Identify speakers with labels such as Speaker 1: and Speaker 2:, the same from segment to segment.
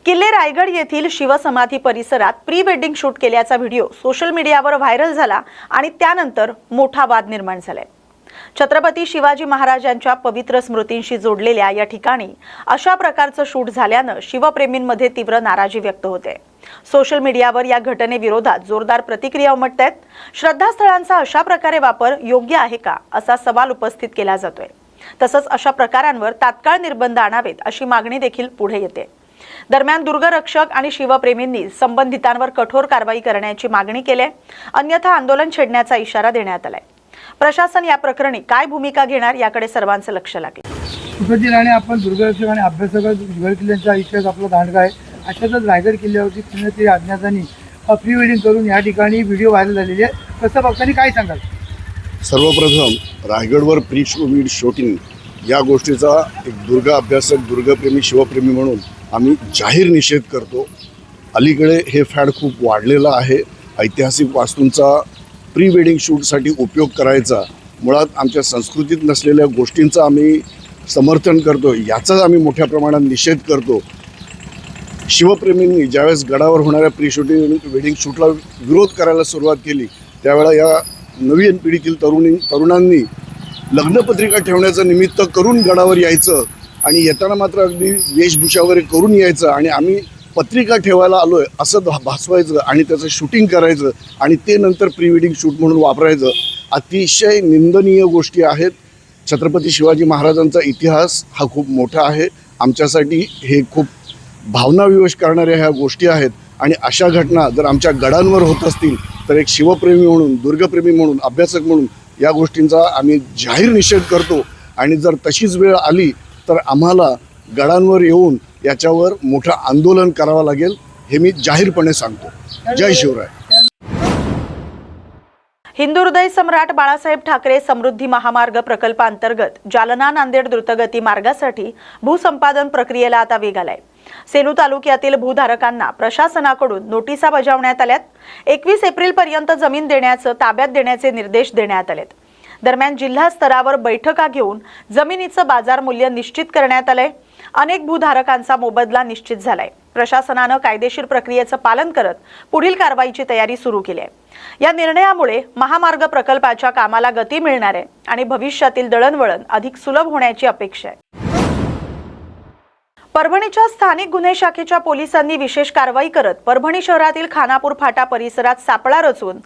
Speaker 1: किल्ले रायगड येथील शिवसमाधी परिसरात प्री वेडिंग शूट केल्याचा व्हिडिओ सोशल मीडियावर व्हायरल झाला आणि त्यानंतर मोठा वाद निर्माण झालाय। छत्रपती शिवाजी महाराजांच्या पवित्र स्मृतींशी जोडलेल्या या ठिकाणी अशा प्रकारचं शूट झाल्यानं शिवप्रेमींमध्ये तीव्र नाराजी व्यक्त होते। सोशल मीडियावर या घटनेविरोधात जोरदार प्रतिक्रिया उमटत आहेत। श्रद्धास्थळांचा अशा प्रकारे वापर योग्य आहे का असा सवाल उपस्थित केला जातोय। तसंच अशा प्रकारांवर तात्काळ निर्बंध आणावेत अशी मागणी देखील पुढे येते। दरम्यान दुर्गरक्षक आणि शिवप्रेमींनी संबंधितांवर कठोर कारवाई करण्याची मागणी केली, अन्यथा आंदोलन छेडण्याचा इशारा देण्यात आलाय। प्रशासन या प्रकरणी काय भूमिका घेणार याकडे सर्वांचं लक्ष लागले।
Speaker 2: सुखद आणि आपण दुर्गरक्षक आणि अभ्यासक गड किल्ल्यांचा इतिहास आपला दांडगा आहे। अशातच रायगड किल्ल्यावरती पुण्यातील अज्ञातांनी प्री वेडिंग करून या ठिकाणी व्हिडिओ व्हायरल झालेले आहे। कसं बघताना काय सांगाल?
Speaker 3: सर्वप्रथम रायगडवर प्री शूटिंग या गोष्टीचा एक दुर्ग अभ्यासक, दुर्गप्रेमी, शिवप्रेमी म्हणून आम्ही जाहीर निषेध करतो। अलीकडे हे फॅड खूप वाढलेलं आहे। ऐतिहासिक वास्तूंचा प्री वेडिंग शूटसाठी उपयोग करायचा मुळात आमच्या संस्कृतीत नसलेल्या गोष्टींचा आम्ही समर्थन करतो, याचाच आम्ही मोठ्या प्रमाणात निषेध करतो। शिवप्रेमींनी ज्यावेळेस गडावर होणाऱ्या प्री वेडिंग शूटला विरोध करायला सुरुवात केली त्यावेळेला या नवीन पिढीतील तरुणांनी लग्नपत्रिका ठेवण्याचं निमित्त करून गडावर यायचं आणि येताना मात्र अगदी वेशभूषा वगैरे करून यायचं आणि आम्ही पत्रिका ठेवायला आलोय असं भासवायचं आणि त्याचं शूटिंग करायचं आणि ते नंतर प्री वेडिंग शूट म्हणून वापरायचं। अतिशय निंदनीय गोष्टी आहेत। छत्रपती शिवाजी महाराजांचा इतिहास हा खूप मोठा आहे। आमच्यासाठी हे खूप भावनाविवश करणाऱ्या ह्या गोष्टी आहेत आणि अशा घटना जर आमच्या गडांवर होत असतील तर एक शिवप्रेमी म्हणून, दुर्गप्रेमी म्हणून, अभ्यासक म्हणून या गोष्टींचा आम्ही जाहीर निषेध करतो आणि जर तशीच वेळ आली तर आम्हाला गडांवर येऊन याच्यावर मोठं आंदोलन करावं लागेल, हे मी जाहीरपणे सांगतो। जय शिवराय।
Speaker 1: हिंदू हृदय सम्राट बाळासाहेब ठाकरे समृद्धी महामार्ग प्रकल्पांतर्गत जालना नांदेड द्रुतगती मार्गासाठी भूसंपादन प्रक्रियेला आता वेग आलाय। सेलू तालुक्यातील भूधारकांना प्रशासनाकडून नोटिसा बजावण्यात आल्यात। 21 एप्रिल पर्यंत जमीन ताब्यात देण्याचे निर्देश देण्यात आलेत। दरम्यान जिल्हा स्तरावर बैठका घेऊन जमिनीचं बाजार मूल्य निश्चित करण्यात आलंय। अनेक भूधारकांचा मोबदला निश्चित झालाय। प्रशासनानं कायदेशीर प्रक्रियेचं पालन करत पुढील कारवाईची तयारी सुरू केली आहे। या निर्णयामुळे महामार्ग प्रकल्पाच्या कामाला गती मिळणार आहे आणि भविष्यातील दळणवळण अधिक सुलभ होण्याची अपेक्षा आहे। परभणीच्या स्थानिक गुन्हे शाखेच्या पोलिसांनी विशेष कारवाई करत परभणी शहरातील खानापूर फाटा परिसरात सापळा रचून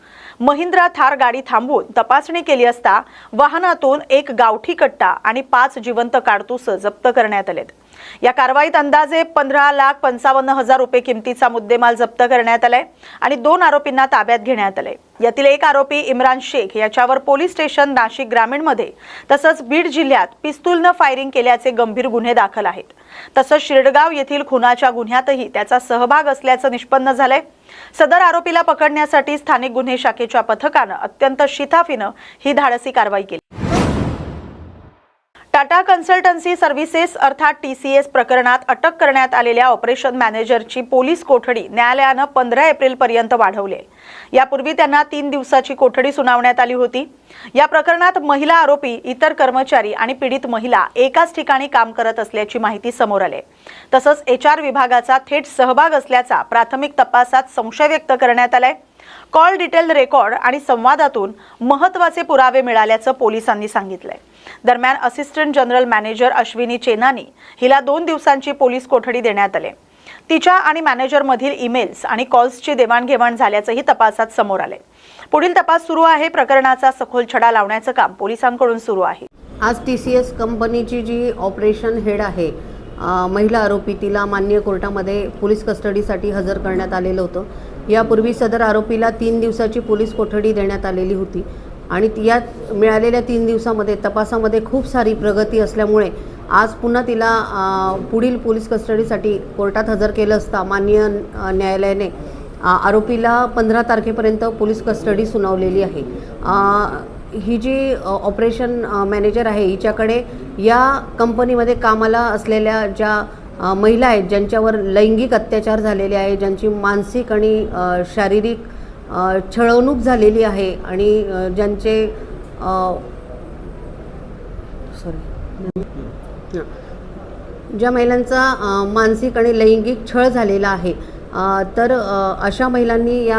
Speaker 1: महिंद्रा थार गाडी थांबवून तपासणी केली असता वाहनातून एक गावठी कट्टा आणि 5 जिवंत काडतूस जप्त करण्यात आलेत। या कारवाईत अंदाजे 15,55,000 रुपये किमतीचा मुद्देमाल जप्त करण्यात आलाय आणि 2 आरोपींना ताब्यात घेण्यात आले। यातील एक आरोपी इम्रान शेख याच्यावर पोलीस स्टेशन नाशिक ग्रामीण मध्ये तसंच बीड जिल्ह्यात पिस्तूलनं फायरिंग केल्याचे गंभीर गुन्हे दाखल आहेत। तसंच शिरडगाव येथील खुनाच्या गुन्ह्यातही त्याचा सहभाग असल्याचं निष्पन्न झालंय। सदर आरोपीला पकडण्यासाठी स्थानिक गुन्हे शाखेच्या पथकानं अत्यंत शिताफीनं ही धाडसी कारवाई केली। टाटा कन्सल्टन्सी सर्व्हिसेस अर्थात TCS प्रकरणात अटक करण्यात आलेल्या ऑपरेशन मॅनेजरची पोलीस कोठडी न्यायालयानं 15 एप्रिल पर्यंत वाढवली आहे। यापूर्वी त्यांना 3 दिवसाची कोठडी सुनावण्यात आली होती। या प्रकरणात महिला आरोपी, इतर कर्मचारी आणि पीडित महिला एकाच ठिकाणी काम करत असल्याची माहिती समोर आली। तसंच HR विभागाचा थेट सहभाग असल्याचा प्राथमिक तपासात संशय व्यक्त करण्यात आलाय। कॉल डिटेल रेकॉर्ड आणि संवादातून महत्त्वाचे पुरावे मिळाल्याचं पोलिसांनी सांगितलंय। दरम्यान assistant general manager Ashwini Chenani हिला 2 दिवसांची पोलीस कोठडी देण्यात आली। तिच्या आणि मॅनेजर मधील ईमेल्स आणि कॉल्सची देवाणघेवाण झाल्याचंही तपासात समोर आले। पुढील तपास सुरू आहे। प्रकरणाचा सखोल छडा लावण्याचं काम पोलिसांकडून सुरू आहे।
Speaker 4: आज TCS कंपनीची जी ऑपरेशन हेड आहे महिला आरोपी, तिला मान्य कोर्टामध्ये पोलीस कस्टडीसाठी हजर करण्यात आलेलं होतं। यापूर्वी सदर आरोपीला 3 दिवसाची पोलीस कोठडी देण्यात आलेली होती आणि यात मिळालेल्या 3 दिवसामध्ये तपासामध्ये खूप सारी प्रगती असल्यामुळे आज पुन्हा तिला पुढील पोलीस कस्टडीसाठी कोर्टात हजर केलं असता माननीय न्यायालयाने आरोपीला 15 तारखेपर्यंत पोलीस कस्टडी सुनावलेली आहे। ही जी ऑपरेशन मॅनेजर आहे हिच्याकडे या कंपनीमध्ये कामाला असलेल्या ज्या महिला आहेत ज्यांच्यावर लैंगिक अत्याचार झालेले आहे, ज्यांची मानसिक आणि शारीरिक छळवणूक झालेली आहे आणि ज्यांचे ज्या महिलांचा मानसिक आणि लैंगिक छळ झालेला आहे, तर अशा महिलांनी या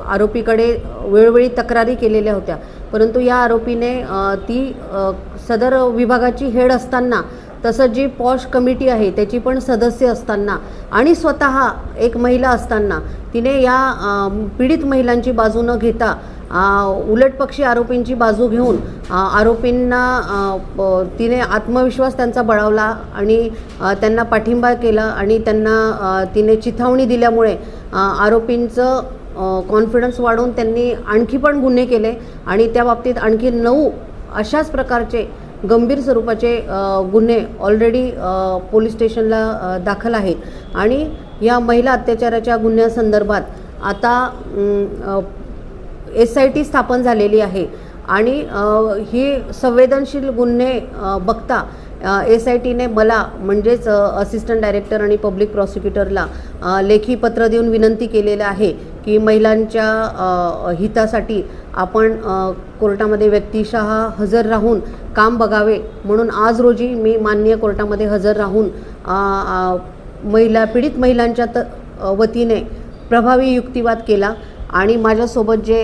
Speaker 4: आरोपीकडे वेळोवेळी तक्रारी केलेल्या होत्या, परंतु या आरोपीने ती सदर विभागाची हेड असताना, तसंच जी पॉश कमिटी आहे त्याची पण सदस्य असताना आणि स्वतः एक महिला असताना तिने या पीडित महिलांची बाजू न घेता उलटपक्षी आरोपींची बाजू घेऊन आरोपींना तिने आत्मविश्वास त्यांचा बळावला आणि त्यांना पाठिंबा केला आणि त्यांना तिने चिथावणी दिल्यामुळे आरोपींचं कॉन्फिडन्स वाढवून त्यांनी आणखी पण गुन्हे केले आणि त्या बाबतीत आणखी 9 अशाच प्रकारचे गंभीर स्वरूपाचे गुन्हे ऑलरेडी पोलीस स्टेशनला दाखल आहेत आणि या महिला अत्याचाराच्या गुन्ह्यासंदर्भात आता SIT स्थापन झालेली आहे आणि ही संवेदनशील गुन्हे बघता SITने मला म्हणजेच असिस्टंट डायरेक्टर आणि पब्लिक प्रॉसिक्युटरला लेखी पत्र देऊन विनंती केलेलं आहे की महिलांच्या हितासाठी आपण कोर्टामध्ये व्यक्तिशः हजर राहून काम बघावे, म्हणून आज रोजी मी माननीय कोर्टामध्ये हजर राहून पीडित महिलांच्या वतीने प्रभावी युक्तिवाद केला आणि माझ्यासोबत जे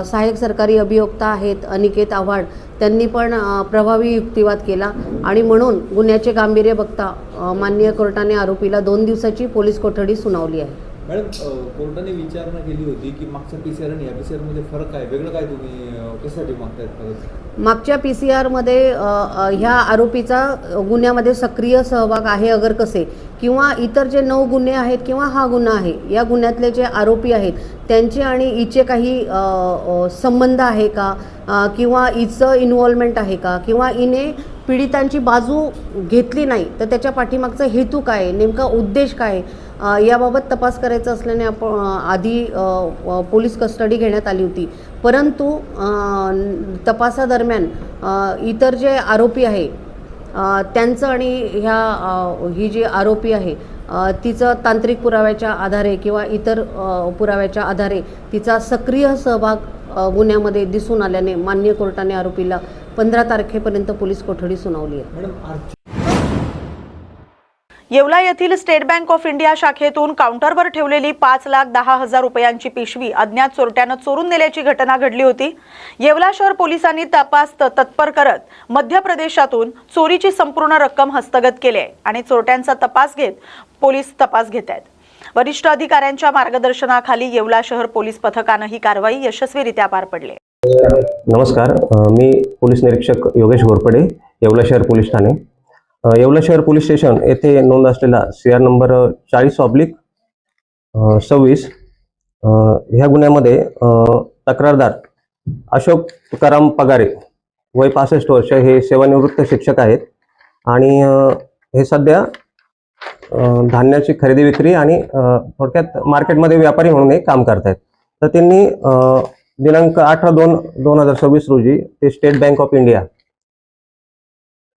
Speaker 4: सहाय्यक सरकारी अभियोक्ता आहेत अनिकेत आव्हाड, त्यांनी पण प्रभावी युक्तिवाद केला आणि म्हणून गुन्ह्याचे गांभीर्य बघता माननीय कोर्टाने आरोपीला 2 दिवसाची पोलीस कोठडी सुनावली आहे.
Speaker 5: मॅडम, कोर्टाने विचारणा केली होती की मागच्या PCR आणि या PCR मध्ये फरक आहे, वेगळं काय तुम्ही कशासाठी मागतायत परत?
Speaker 4: मागच्या PCR मध्ये ह्या आरोपीचा गुन्ह्यामध्ये सक्रिय सहभाग आहे अगर कसे, किंवा इतर जे 9 गुन्हे आहेत किंवा हा गुन्हा आहे, या गुन्ह्यातले जे आरोपी आहेत त्यांचे आणि हिचे काही संबंध आहे का, किंवा हिचं इन्व्हॉल्वमेंट आहे का, किंवा हिने पीडितांची बाजू घेतली नाही तर त्याच्या पाठीमागचा हेतू काय, नेमका उद्देश काय, याबाबत तपास करायचा असल्याने आपण आधी पोलीस कस्टडी घेण्यात आली होती. परंतु तपासादरम्यान इतर जे आरोपी आहे त्यांचं आणि ही जी आरोपी आहे तिचं तांत्रिक पुराव्याच्या आधारे किंवा इतर पुराव्याच्या आधारे तिचा सक्रिय सहभाग गुन्ह्यामध्ये दिसून आल्याने माननीय कोर्टाने आरोपीला 15 तारखेपर्यंत पोलीस कोठडी सुनावली आहे.
Speaker 5: मॅडम,
Speaker 1: येवला येथील स्टेट बँक ऑफ इंडिया शाखेतून काउंटरवर ठेवलेली 5,10,000 रुपयांची पिशवी अज्ञात चोरट्यानं चोरून नेल्याची घटना घडली होती. येवला शहर पोलिसांनी तपास तत्पर करत मध्य प्रदेशातून चोरीची संपूर्ण रक्कम हस्तगत केली आहे आणि चोरट्यांचा तपास घेत पोलीस तपास घेत आहेत. वरिष्ठ अधिकाऱ्यांच्या मार्गदर्शनाखाली येवला शहर पोलीस पथकानं ही कारवाई यशस्वीरित्या पार पडली.
Speaker 6: नमस्कार, मी पोलीस निरीक्षक योगेश घोरपडे, येवला शहर पोलीस ठाणे. येवला शहर पोलीस स्टेशन येथे नोंद असलेला CR नंबर 40/26 ह्या गुन्ह्यामध्ये तक्रारदार अशोक तुकाराम पगारे, वय 65 वर्ष, हे सेवानिवृत्त शिक्षक आहेत आणि हे सध्या धान्याची खरेदी विक्री आणि थोडक्यात मार्केटमध्ये व्यापारी म्हणून हे काम करत आहेत. तर त्यांनी दिनांक 18/2/2026 रोजी ते state bank of India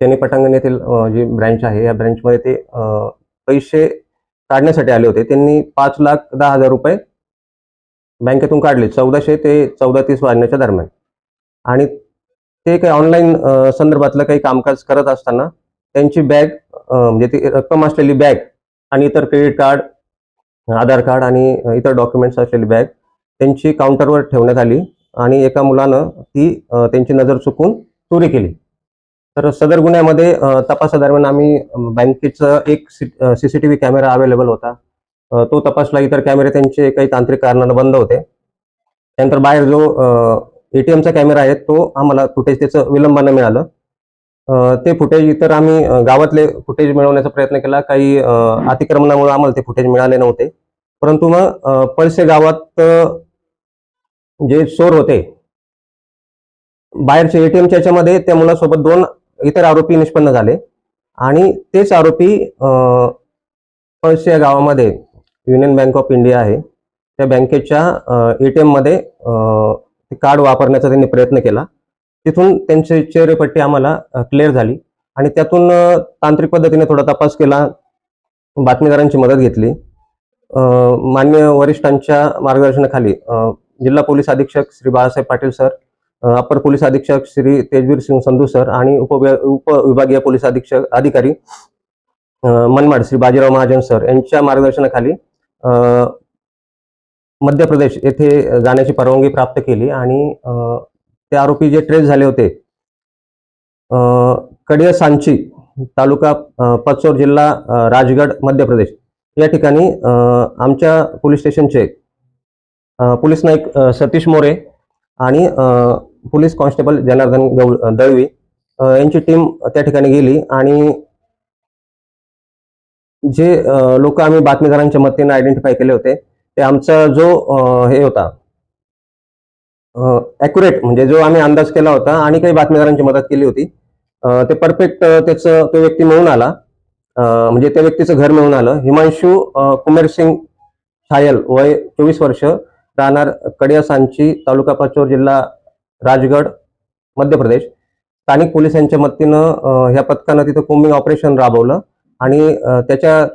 Speaker 6: Shani पटांगण येथील जी ब्रँच आहे या ब्रँचमध्ये ते पैसे काढण्यासाठी आले होते. त्यांनी 5,10,000 रुपये बँकेतून काढले 1400 ते 14:30 वाजण्याच्या दरम्यान आणि ते काही ऑनलाईन संदर्भातलं काही कामकाज करत असताना त्यांची बॅग, म्हणजे ती रक्कम असलेली बॅग आणि इतर क्रेडिट कार्ड, आधार कार्ड आणि इतर डॉक्युमेंट्स असलेली बॅग त्यांची काउंटरवर ठेवण्यात आली आणि एका मुलानं ती त्यांची नजर चुकून चोरी केली. तर सदर गुन्ह्यामध्ये तपासादरम्यान आम्ही बँकेचा एक CCTV कॅमेरा अवेलेबल होता, तो तपासला. इतर कॅमेरे त्यांचे काही तांत्रिक कारणानं बंद होते. त्यानंतर बाहेर जो ATMचा कॅमेरा आहे तो आम्हाला फुटेज त्याचं विलंबानं मिळालं. ते फुटेज इतर आम्ही गावातले फुटेज मिळवण्याचा प्रयत्न केला. काही अतिक्रमणामुळे आम्हाला ते फुटेज मिळाले नव्हते. परंतु मग पळसे गावात जे चोर होते बाहेरचे ATMच्या याच्यामध्ये त्या मुलासोबत 2 इतर आरोपी निष्पन्न झाले आणि तेच आरोपी पळसे या गावामध्ये युनियन बँक ऑफ इंडिया आहे त्या बँकेच्या ATM मध्ये कार्ड वापरण्याचा त्यांनी प्रयत्न केला. तिथून त्यांची चेहरेपट्टी आम्हाला क्लिअर झाली आणि त्यातून तांत्रिक पद्धतीने थोडा तपास केला, बातमीदारांची मदत घेतली. माननीय वरिष्ठांच्या मार्गदर्शनाखाली जिल्हा पोलीस अधीक्षक श्री बाळासाहेब पाटील सर, अपर पोलीस अधीक्षक श्री तेजवीर सिंग संधू सर आणि उपविभागीय पोलीस अधिकारी मनमाड श्री बाजीराव महाजन सर यांच्या मार्गदर्शनाखाली मध्य प्रदेश येथे जाण्याची परवानगी प्राप्त केली आणि ते आरोपी जे ट्रेस झाले होते कडिया सांची तालुका पतसोर जिल्हा राजगड मध्य प्रदेश या ठिकाणी आमच्या पोलीस स्टेशनचे पोलीस नाईक सतीश मोरे आणि पोलीस कॉन्स्टेबल जनार्दन दळवी यांची टीम त्या ठिकाणी गेली आणि जे लोक आम्ही बातमीदारांच्या मदतीने आयडेंटिफाय केले होते ते आमचा जो हे होता ॲक्युरेट म्हणजे जो आम्ही अंदाज केला होता आणि काही बातमीदारांची मदत केली होती ते परफेक्ट त्याचं तो व्यक्ती मिळून आला. म्हणजे त्या व्यक्तीचं घर मिळून आलं. हिमांशू कुमेर सिंग छायल वय 24 वर्ष राहणार कडिया सांची तालुका पतसोर जिल्हा राजगड मध्य प्रदेश. स्थानिक पोलिसांच्या मदतीनं ह्या पथकानं तिथं कोम्बिंग ऑपरेशन राबवलं आणि त्याच्या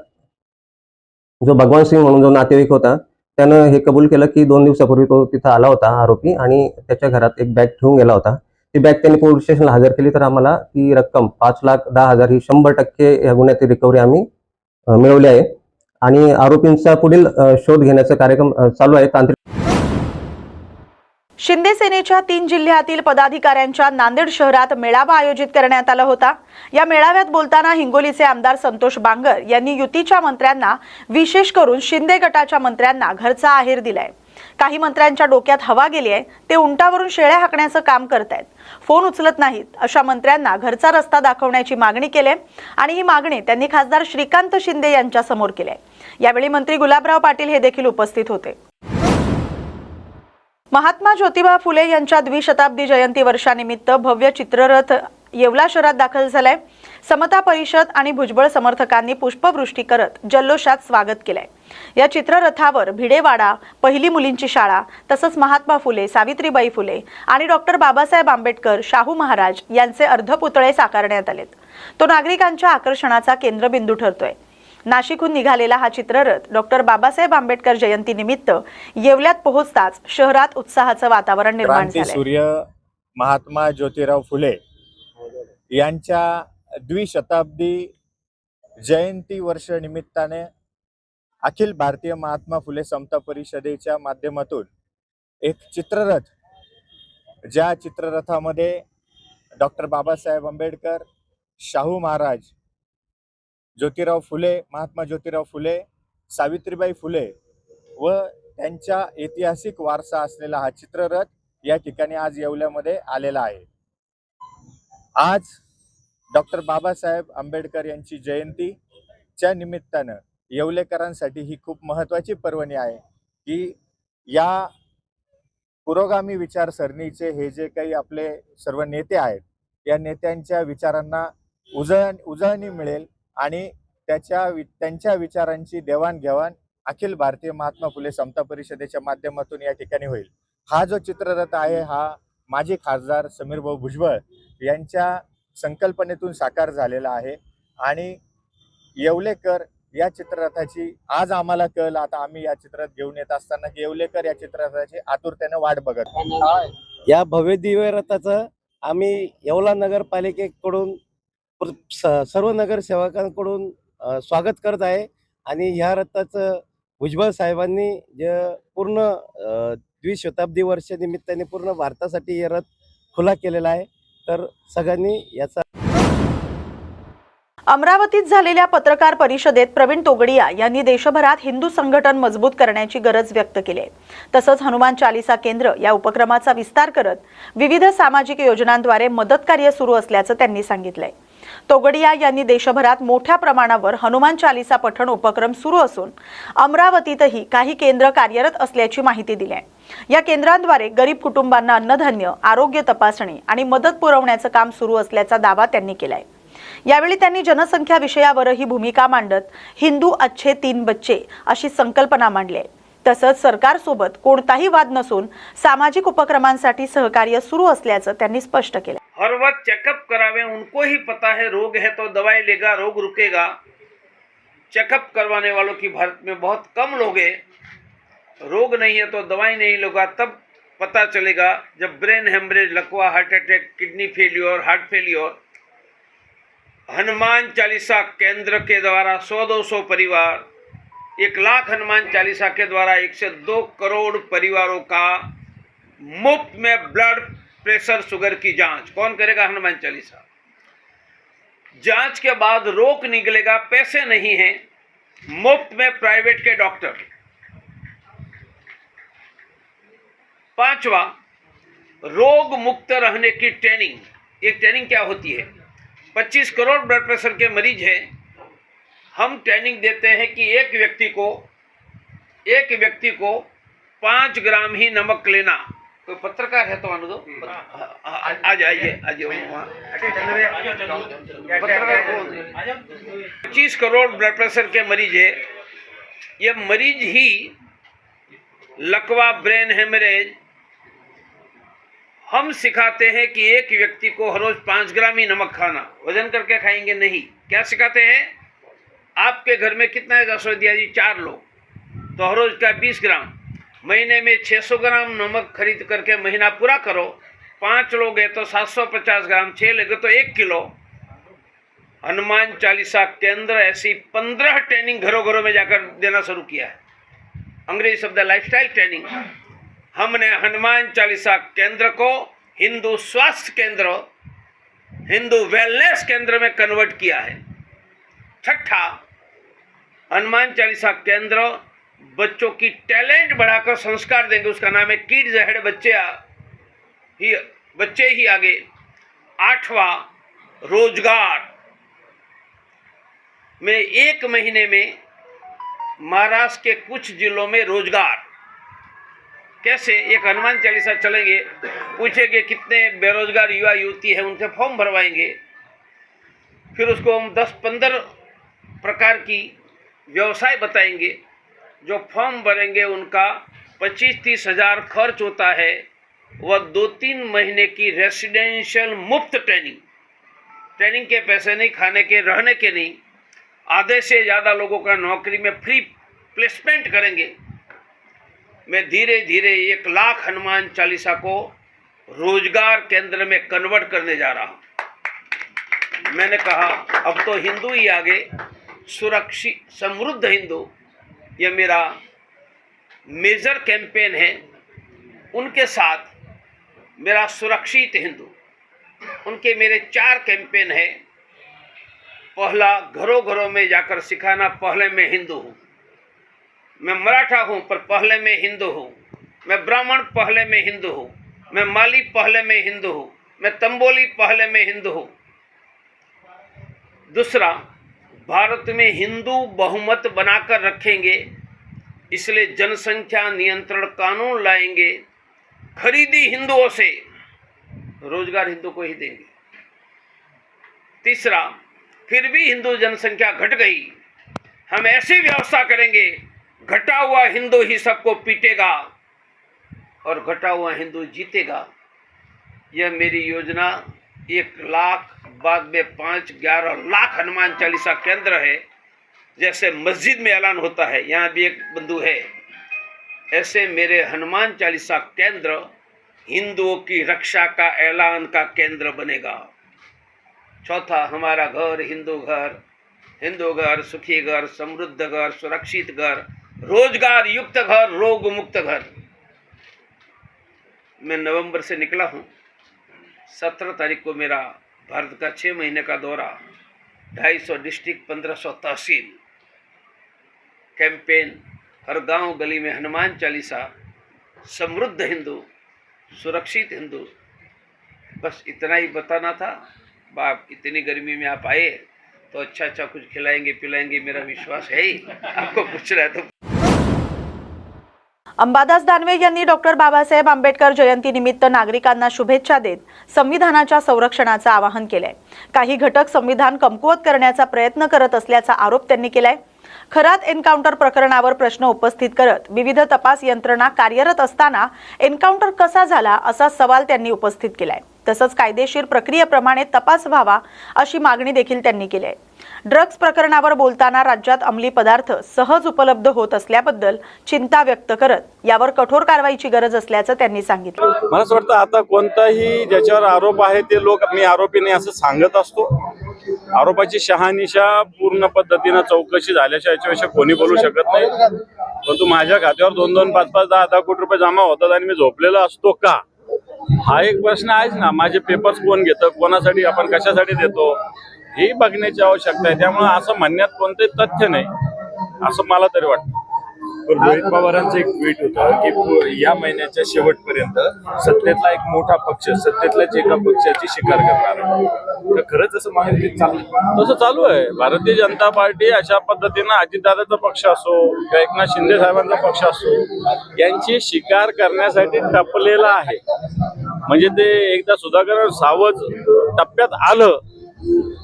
Speaker 6: जो भगवान सिंग म्हणून जो नातेवाईक होता त्यानं हे कबूल केलं की 2 दिवसापूर्वी तो तिथं आला होता आरोपी आणि त्याच्या घरात एक बॅग ठेवून गेला होता. ती बॅग त्यांनी पोलीस स्टेशनला हजर केली तर आम्हाला ती रक्कम 5,10,000 ही 100% या गुन्ह्याची रिकव्हरी आम्ही मिळवली आहे आणि आरोपींचा पुढील शोध घेण्याचा कार्यक्रम चालू आहे. तांत्रिक
Speaker 1: शिंदे सेनेच्या 3 जिल्ह्यातील पदाधिकाऱ्यांच्या नांदेड शहरात मेळावा आयोजित करण्यात आला होता. या मेळाव्यात बोलताना हिंगोलीचे आमदार संतोष बांगर यांनी युतीच्या मंत्र्यांना विशेष करून शिंदे गटाच्या मंत्र्यांना घरचा आहेर दिलाय. काही मंत्र्यांच्या डोक्यात हवा गेली आहे, ते उंटावरून शेळ्या हाकण्याचं काम करतायत, फोन उचलत नाहीत. अशा मंत्र्यांना घरचा रस्ता दाखवण्याची मागणी केली आणि ही मागणी त्यांनी खासदार श्रीकांत शिंदे यांच्या समोर केली. यावेळी मंत्री गुलाबराव पाटील हे देखील उपस्थित होते. महात्मा ज्योतिबा फुले यांच्या द्विशताब्दी जयंती वर्षानिमित्त भव्य चित्ररथ येवला शहरात दाखल झालाय. समता परिषद आणि भुजबळ समर्थकांनी पुष्पवृष्टी करत जल्लोषात स्वागत केलंय. या चित्ररथावर भिडेवाडा, पहिली मुलींची शाळा तसंच महात्मा फुले, सावित्रीबाई फुले आणि डॉक्टर बाबासाहेब आंबेडकर, शाहू महाराज यांचे अर्धपुतळे साकारण्यात आलेत. तो नागरिकांच्या आकर्षणाचा केंद्रबिंदू ठरतोय. नाशिकहून निघालेला हा चित्ररथ डॉक्टर बाबासाहेब आंबेडकर जयंतीनिमित्त येवल्यात पोहोचताच शहरात उत्साहाचं वातावरण निर्माण झालंय.
Speaker 7: सूर्य महात्मा ज्योतिराव फुले यांच्या द्विशताब्दी जयंती वर्ष निमित्ताने अखिल भारतीय महात्मा फुले समता परिषदेच्या माध्यमातून एक चित्ररथ, ज्या चित्ररथामध्ये डॉक्टर बाबासाहेब आंबेडकर, शाहू महाराज, ज्योतिराव फुले, महात्मा ज्योतिराव फुले, सावित्रीबाई फुले व त्यांच्या ऐतिहासिक वारसा असलेला हा चित्ररथ या ठिकाणी आज येवल्यामध्ये आलेला आहे. आज डॉक्टर बाबासाहेब आंबेडकर यांची जयंतीच्या निमित्तानं येवलेकरांसाठी ही खूप महत्त्वाची पर्वणी आहे की या पुरोगामी विचारसरणीचे हे जे काही आपले सर्व नेते आहेत या नेत्यांच्या विचारांना उजळणी मिळेल आणि त्यांच्या विचारांची देवाणघेवाण अखिल भारतीय महात्मा फुले समता परिषदेच्या माध्यमातून या ठिकाणी होईल. हा जो चित्ररथ आहे हा माजी खासदार समीरभाऊ भुजबळ यांच्या संकल्पनेतून साकार झालेला आहे आणि येवलेकर या चित्ररथाची आज आम्हाला कळलं, आता आम्ही या चित्ररथ घेऊन येत असताना की येवलेकर या चित्ररथाची आतुरतेने वाट बघत.
Speaker 8: या भव्य दिव्य रथाचं आम्ही येवला नगरपालिकेकडून सर्व नगरसेवकांकडून स्वागत करत आहे आणि ह्या रथाचं भुजबळ साहेबांनी जे पूर्ण द्विशताब्दी वर्ष निमित्ताने पूर्ण भारतासाठी हे रथ खुला केलेला आहे. तर सगळ्यांनी याचा
Speaker 1: अमरावतीत झालेल्या पत्रकार परिषदेत प्रवीण तोगडिया यांनी देशभरात हिंदू संघटन मजबूत करण्याची गरज व्यक्त केली आहे. तसंच हनुमान चालिसा केंद्र या उपक्रमाचा विस्तार करत विविध सामाजिक योजनांद्वारे मदत कार्य सुरू असल्याचं त्यांनी सांगितलंय. तोगडिया यांनी देशभरात मोठ्या प्रमाणावर हनुमान चालिसा पठण उपक्रम सुरू असून अमरावतीतही काही केंद्र कार्यरत असल्याची माहिती दिली आहे. या केंद्रांद्वारे गरीब कुटुंबांना अन्नधान्य, आरोग्य तपासणी आणि मदत पुरवण्याचं काम सुरू असल्याचा दावा त्यांनी केलाय. यावेळी त्यांनी जनसंख्या विषयावरही भूमिका मांडत हिंदू अच्छे 3 बच्चे अशी संकल्पना मांडली आहे. तसंच सरकारसोबत कोणताही वाद नसून सामाजिक उपक्रमांसाठी सहकार्य सुरू असल्याचं त्यांनी स्पष्ट केलं.
Speaker 9: हर वक्त चेकअप करावे, उनको ही पता है रोग है तो दवाई लेगा, रोग रुकेगा. चेकअप करवाने वालों की भारत में बहुत कम लोग हैं. रोग नहीं है तो दवाई नहीं लेगा, तब पता चलेगा जब ब्रेन हेमरेज, लकवा, heart attack, kidney failure, heart failure, Hanuman Chalisa केंद्र के द्वारा 100-200 परिवार, 1 लाख हनुमान चालीसा के द्वारा 1 से 2 करोड़ परिवारों का मुफ्त में ब्लड प्रेशर शुगर की जांच। कौन करेगा? हनुमान चालीसा। जांच के बाद रोग निकलेगा, पैसे नहीं हैं, मुफ्त में प्राइवेट के डॉक्टर। 5वां, रोग मुक्त रहने की ट्रेनिंग। एक ट्रेनिंग क्या होती है? 25 करोड़ ब्लड प्रेशर के मरीज हैं, हम ट्रेनिंग देते हैं कि एक व्यक्ति को 5 ग्राम ही नमक लेना। कोई पत्रकार है तो आने दो, आ जाइए वहाँ। पत्रकार कौन है? 25 करोड़ ब्लड प्रेशर के मरीज है, ये मरीज ही लकवा, ब्रेन हेमरेज, हम सिखाते हैं कि एक व्यक्ति को हर रोज 5 ग्राम ही नमक खाना। वजन करके खाएंगे नहीं। क्या सिखाते हैं? आपके घर में कितना है? 10 दिया जी 4 लोग, तो हर रोज का 20 ग्राम। महीने में 600 ग्राम नमक खरीद करके महीना पूरा करो। 5 लोग हैं तो 750 ग्राम, 6 लोग तो 1 किलो। हनुमान चालीसा केंद्र ऐसी 15 ट्रेनिंग घरों घरों में जाकर देना शुरू किया है। अंग्रेजी शब्द लाइफस्टाइल ट्रेनिंग। हमने हनुमान चालीसा केंद्र को हिंदू स्वास्थ्य केंद्र, हिंदू वेलनेस केंद्र में कन्वर्ट किया है। 6ठा, हनुमान चालीसा केंद्र बच्चों की टैलेंट बढ़ाकर संस्कार देंगे, उसका नाम है किड्स हेड, बच्चे ही आगे। 8वां, रोजगार में 1 महीने में महाराष्ट्र के कुछ जिलों में रोजगार। कैसे? एक हनुमान चालीसा चलेंगे, पूछेंगे कितने बेरोजगार युवा युवती हैं, उनसे फॉर्म भरवाएंगे, फिर उसको हम 10-15 प्रकार की व्यवसाय बताएंगे। जो फॉर्म भरेंगे उनका 25-30 हज़ार खर्च होता है। वह 2-3 महीने की रेसिडेंशियल मुफ्त ट्रेनिंग के पैसे नहीं, खाने के, रहने के नहीं। आधे से ज़्यादा लोगों का नौकरी में फ्री प्लेसमेंट करेंगे। मैं धीरे धीरे 1 लाख हनुमान चालीसा को रोजगार केंद्र में कन्वर्ट करने जा रहा हूँ। मैंने कहा अब तो हिंदू ही आगे, सुरक्षित समृद्ध हिंदू, ये मेरा मेजर कैंपेन है। उनके साथ मेरा सुरक्षित हिंदू, उनके मेरे 4 कैंपेन है। पहला, घरों घरों में जाकर सिखाना, पहले मैं हिंदू हूँ। मैं मराठा हूँ पर पहले मैं हिंदू हूँ। मैं ब्राह्मण पहले मैं हिंदू हूँ। मैं माली पहले मैं हिंदू हूँ। मैं तंबोली पहले मैं हिंदू हूँ। दूसरा, भारत में हिंदू बहुमत बनाकर रखेंगे, इसलिए जनसंख्या नियंत्रण कानून लाएंगे। खरीदी हिंदुओं से, रोजगार हिंदू को ही देंगे। तीसरा, फिर भी हिंदू जनसंख्या घट गई, हम ऐसी व्यवस्था करेंगे, घटा हुआ हिंदू ही सबको पीटेगा और घटा हुआ हिंदू जीतेगा। यह मेरी योजना 1 लाख, बाद में 5-11 लाख हनुमान चालीसा केंद्र है। जैसे मस्जिद में ऐलान होता है, यहाँ भी एक बंधु है, ऐसे मेरे हनुमान चालीसा केंद्र हिंदुओं की रक्षा का ऐलान का केंद्र बनेगा। चौथा, हमारा घर हिंदू घर, सुखी घर, समृद्ध घर, सुरक्षित घर, रोजगार युक्त घर, रोग मुक्त घर। मैं नवंबर से निकला हूँ। 17 तारीख को मेरा भारत का 6 महीने का दौरा, 250 डिस्ट्रिक्ट, 1500 तहसील, कैंपेन, हर गांव गली में हनुमान चालीसा, समृद्ध हिंदू, सुरक्षित हिंदू। बस इतना ही बताना था। बाप, इतनी गर्मी में आप आए तो अच्छा कुछ खिलाएंगे पिलाएंगे, मेरा विश्वास है ही। आपको पूछ रहा है तो।
Speaker 1: अंबादास दानवे यांनी डॉक्टर बाबासाहेब आंबेडकर जयंतीनिमित्त नागरिकांना शुभेच्छा देत संविधानाच्या संरक्षणाचं आवाहन केलंय। काही घटक संविधान कमकुवत करण्याचा प्रयत्न करत असल्याचा आरोप त्यांनी केलाय। खरात एन्काउंटर प्रकरणावर प्रश्न उपस्थित करत विविध तपास यंत्रणा कार्यरत असताना एन्काउंटर कसा झाला असा सवाल त्यांनी उपस्थित केलाय। तसंच कायदेशीर प्रक्रियेप्रमाणे तपास व्हावा अशी मागणी देखील त्यांनी केली आहे. ड्रग्ज प्रकरणावर बोलताना राज्यात अंमली पदार्थ सहज उपलब्ध होत असल्याबद्दल चिंता व्यक्त करत यावर कठोर कारवाईची गरज असल्याचं त्यांनी सांगितलं.
Speaker 10: मला असं वाटतं आता कोणताही ज्याच्यावर आरोप आहे ते लोक मी आरोपी नाही असं सांगत असतो. आरोपाची शहानिशा पूर्ण पद्धतीनं चौकशी झाल्याच्या याच्याविषयी कोणी बोलू शकत नाही. परंतु माझ्या खात्यावर 2-2, 5-5, 10-10 कोटी रुपये जमा होतात आणि मी झोपलेलो असतो का, हा एक प्रश्न आहेच ना. माझे पेपर्स कोण घेतं, कोणासाठी, आपण कशासाठी देतो, ही बघण्याची आवश्यकता आहे. त्यामुळे असं म्हणण्यात कोणतंही तथ्य नाही असं मला तरी वाटतं.
Speaker 11: रोहित पवारांचं एक ट्विट होतं की या महिन्याच्या शेवटपर्यंत सत्तेतला एक मोठा पक्ष सत्तेतल्याच एका पक्षाची शिकार करणार आहे. तर खरंच असं महायुतीत चाललं
Speaker 10: तसं चालू आहे. भारतीय जनता पार्टी अशा पद्धतीनं अजितदादाचा पक्ष असो किंवा एकनाथ शिंदे साहेबांचा पक्ष असो यांची शिकार करण्यासाठी टपलेला आहे. म्हणजे ते एकदा सुधाकर सावज टप्प्यात आलं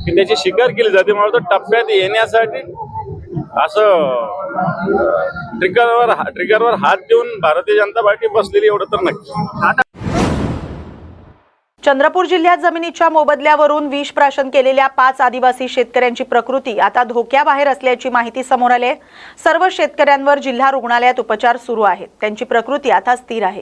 Speaker 10: की त्याची शिकार केली जाते. मला वाटतं टप्प्यात येण्यासाठी असं ट्रिगरवर हात देऊन भारतीय जनता पार्टी बसलेली एवढं तर नक्की.
Speaker 1: चंद्रपूर जिल्ह्यात जमिनीच्या मोबदल्यावरून विष प्राशन केलेल्या 5 आदिवासी शेतकऱ्यांची प्रकृती आता धोक्याबाहेर असल्याची माहिती समोर आली आहे. सर्व शेतकऱ्यांवर जिल्हा रुग्णालयात उपचार सुरू आहेत. त्यांची प्रकृती आता स्थिर आहे.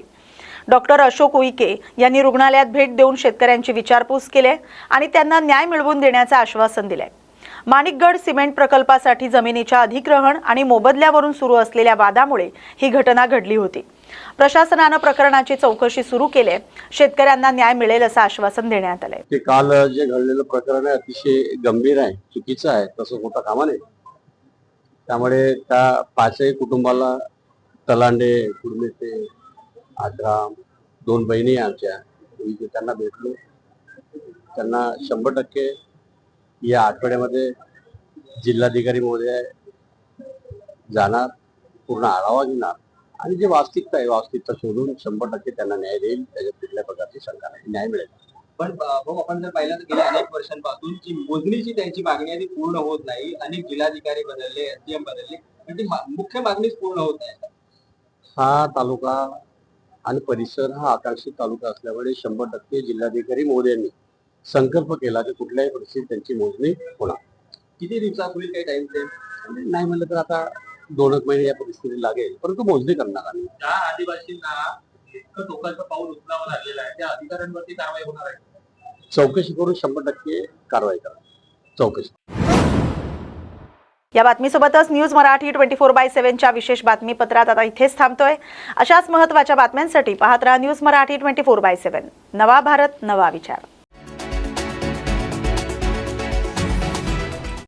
Speaker 1: डॉक्टर अशोक उईके यांनी रुग्णालयात भेट देऊन शेतकऱ्यांची विचारपूस केली आणि त्यांना न्याय मिळवून देण्याचं आश्वासन दिलंय. माणिकगड सिमेंट प्रकल्पासाठी जमिनीच्या अधिग्रहण आणि मोबदल्यावरून सुरू असलेल्या वादामुळे ही घटना घडली होती. प्रशासनानं प्रकरणाची चौकशी सुरू केली. शेतकऱ्यांना न्याय मिळेल असं आश्वासन देण्यात आलंय.
Speaker 12: ते काल जे घडलेलं प्रकरण आहे अतिशय गंभीर आहे, चुकीचं आहे, तसं होता कामा नये. त्यामुळे त्या 5ही कुटुंबाला तलांडे, कुडमेते, आद्राम, 2 बहिणी आमच्या, त्यांना भेटलो. त्यांना 100% या आठवड्यामध्ये जिल्हाधिकारी महोदय जाणार, पूर्ण आढावा घेणार आणि जे वास्तविकता आहे वास्तविकता शोधून 100% त्यांना न्याय देईल. त्याच्यात कुठल्या प्रकारची शंका नाही, न्याय मिळेल.
Speaker 5: पण भाऊ, आपण जर पाहिलं तर गेल्या अनेक वर्षांपासून जी मोजणीची त्यांची मागणी आहे ती पूर्ण होत नाही. अनेक जिल्हाधिकारी बदलले, SDM बदलले, पण ती मुख्य मागणीच पूर्ण होत नाही.
Speaker 12: हा तालुका आणि परिसर हा आकांक्षित तालुका असल्यामुळे 100% जिल्हाधिकारी महोदयांनी संकल्प केला की कुठल्याही परिस्थितीत त्यांची मोजणी होणार.
Speaker 5: किती दिवसात होईल, काही टाइम फ्रेम
Speaker 12: नाही म्हणलं तर आता 2 महिने या परिस्थितीत लागेल, परंतु मोजणी करणार आम्ही.
Speaker 5: त्या आदिवासींना इतकं टोकाचं पाऊल उचलावं लागलेलं आहे, त्या अधिकाऱ्यांवरती कारवाई होणार आहे.
Speaker 12: चौकशी करून 100% कारवाई करा. चौकशी.
Speaker 1: या बातमीसोबतच न्यूज मराठी 24/7च्या विशेष बातमीपत्रात आता इथेच थांबतोय. अशाच महत्त्वाच्या बातम्यांसाठी पाहत राहा न्यूज मराठी 24/7. नवा भारत, नवा विचार.